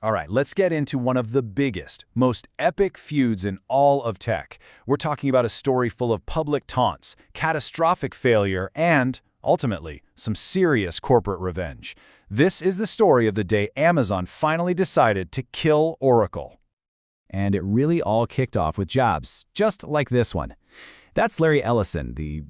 All right, let's get into one of the biggest, most epic feuds in all of tech. We're talking about a story full of public taunts, catastrophic failure, and, ultimately, some serious corporate revenge. This is the story of the day Amazon finally decided to kill Oracle. And it really all kicked off with Jobs, just like this one. That's Larry Ellison, the,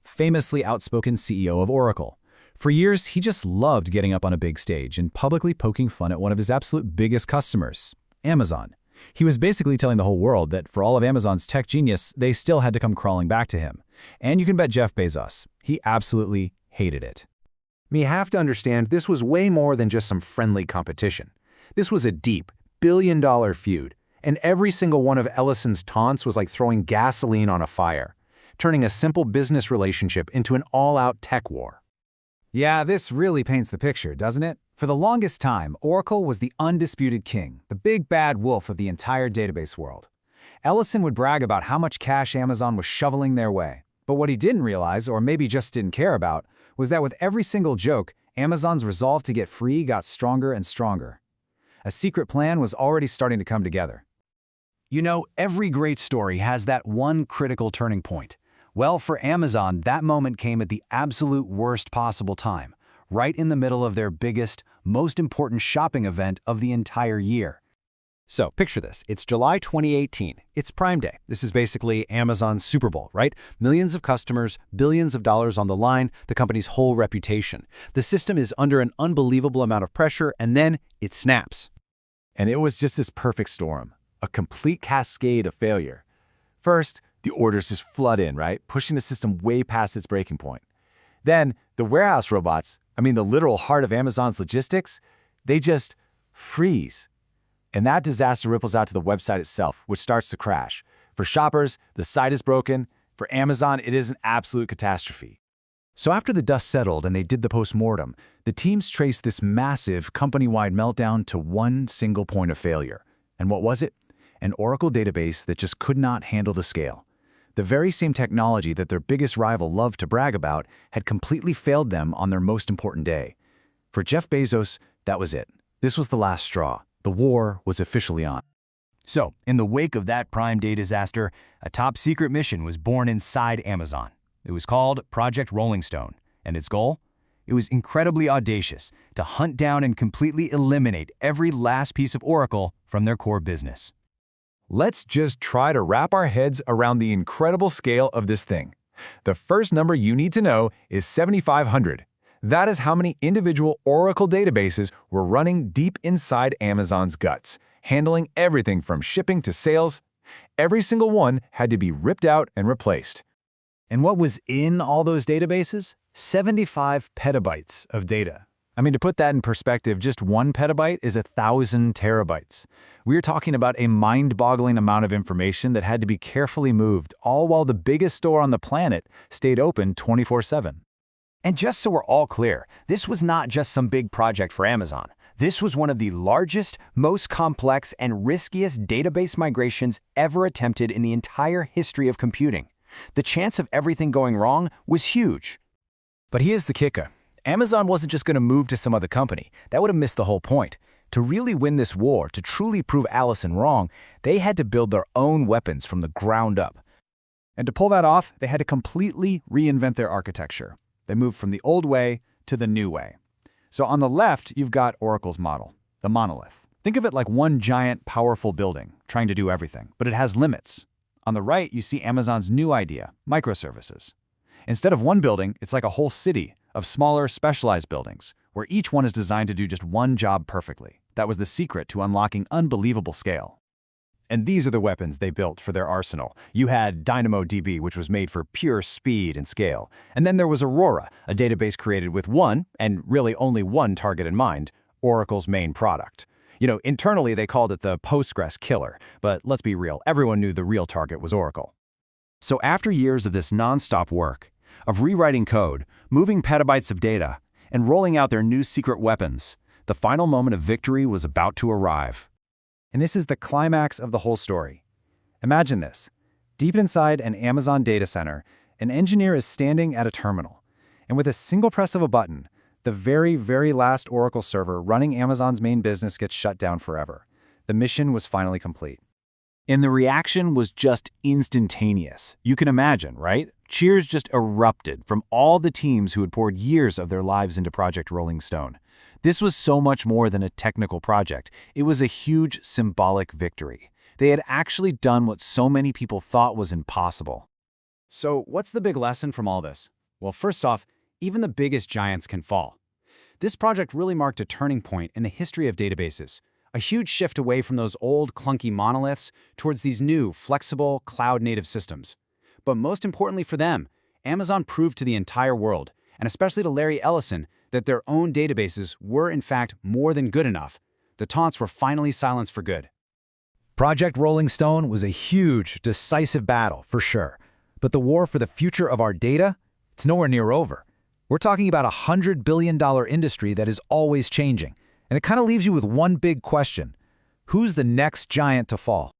famously outspoken CEO of Oracle. For years, he just loved getting up on a big stage and publicly poking fun at one of his absolute biggest customers, Amazon. He was basically telling the whole world that for all of Amazon's tech genius, they still had to come crawling back to him. And you can bet Jeff Bezos, he absolutely hated it. You have to understand, this was way more than just some friendly competition. This was a deep, billion-dollar feud, and every single one of Ellison's taunts was like throwing gasoline on a fire, turning a simple business relationship into an all-out tech war. Yeah, this really paints the picture, doesn't it? For the longest time, Oracle was the undisputed king, the big bad wolf of the entire database world. Ellison would brag about how much cash Amazon was shoveling their way. But what he didn't realize, or maybe just didn't care about, was that with every single joke, Amazon's resolve to get free got stronger and stronger. A secret plan was already starting to come together. You know, every great story has that one critical turning point. Well, for Amazon, that moment came at the absolute worst possible time, right in the middle of their biggest, most important shopping event of the entire year. So, picture this. It's July 2018. It's Prime Day. This is basically Amazon's Super Bowl, right? Millions of customers, billions of dollars on the line, the company's whole reputation. The system is under an unbelievable amount of pressure, and then it snaps. And it was just this perfect storm, a complete cascade of failure. First, the orders just flood in, right? Pushing the system way past its breaking point. Then, the warehouse robots, the literal heart of Amazon's logistics, they just freeze. And that disaster ripples out to the website itself, which starts to crash. For shoppers, the site is broken. For Amazon, it is an absolute catastrophe. So after the dust settled and they did the post-mortem, the teams traced this massive company-wide meltdown to one single point of failure. And what was it? An Oracle database that just could not handle the scale. The very same technology that their biggest rival loved to brag about had completely failed them on their most important day. For Jeff Bezos, that was it. This was the last straw. The war was officially on. So, in the wake of that Prime Day disaster, a top-secret mission was born inside Amazon. It was called Project Rolling Stone, and its goal? It was incredibly audacious, to hunt down and completely eliminate every last piece of Oracle from their core business. Let's just try to wrap our heads around the incredible scale of this thing. The first number you need to know is 7,500. That is how many individual Oracle databases were running deep inside Amazon's guts, handling everything from shipping to sales. Every single one had to be ripped out and replaced. And what was in all those databases? 75 petabytes of data. To put that in perspective, just 1 petabyte is 1,000 terabytes. We're talking about a mind-boggling amount of information that had to be carefully moved, all while the biggest store on the planet stayed open 24/7. And just so we're all clear, this was not just some big project for Amazon. This was one of the largest, most complex, and riskiest database migrations ever attempted in the entire history of computing. The chance of everything going wrong was huge. But here's the kicker. Amazon wasn't just going to move to some other company. That would have missed the whole point. To really win this war, to truly prove Ellison wrong, they had to build their own weapons from the ground up. And to pull that off, they had to completely reinvent their architecture. They moved from the old way to the new way. So on the left, you've got Oracle's model, the monolith. Think of it like one giant, powerful building, trying to do everything, but it has limits. On the right, you see Amazon's new idea, microservices. Instead of one building, it's like a whole city of smaller, specialized buildings, where each one is designed to do just one job perfectly. That was the secret to unlocking unbelievable scale. And these are the weapons they built for their arsenal. You had DynamoDB, which was made for pure speed and scale. And then there was Aurora, a database created with one, and really only one target in mind, Oracle's main product. Internally they called it the Postgres killer, but let's be real, everyone knew the real target was Oracle. So after years of this non-stop work, of rewriting code, moving petabytes of data, and rolling out their new secret weapons, the final moment of victory was about to arrive. And this is the climax of the whole story. Imagine this. Deep inside an Amazon data center, an engineer is standing at a terminal, and with a single press of a button, The very, very last Oracle server running Amazon's main business gets shut down forever. The mission was finally complete. And the reaction was just instantaneous. You can imagine, right? Cheers just erupted from all the teams who had poured years of their lives into Project Rolling Stone. This was so much more than a technical project. It was a huge symbolic victory. They had actually done what so many people thought was impossible. So what's the big lesson from all this? Well, first off, even the biggest giants can fall. This project really marked a turning point in the history of databases, a huge shift away from those old, clunky monoliths towards these new, flexible, cloud-native systems. But most importantly for them, Amazon proved to the entire world, and especially to Larry Ellison, that their own databases were in fact more than good enough. The taunts were finally silenced for good. Project Rolling Stone was a huge, decisive battle, for sure. But the war for the future of our data, it's nowhere near over. We're talking about a $100 billion industry that is always changing. And it kind of leaves you with one big question. Who's the next giant to fall?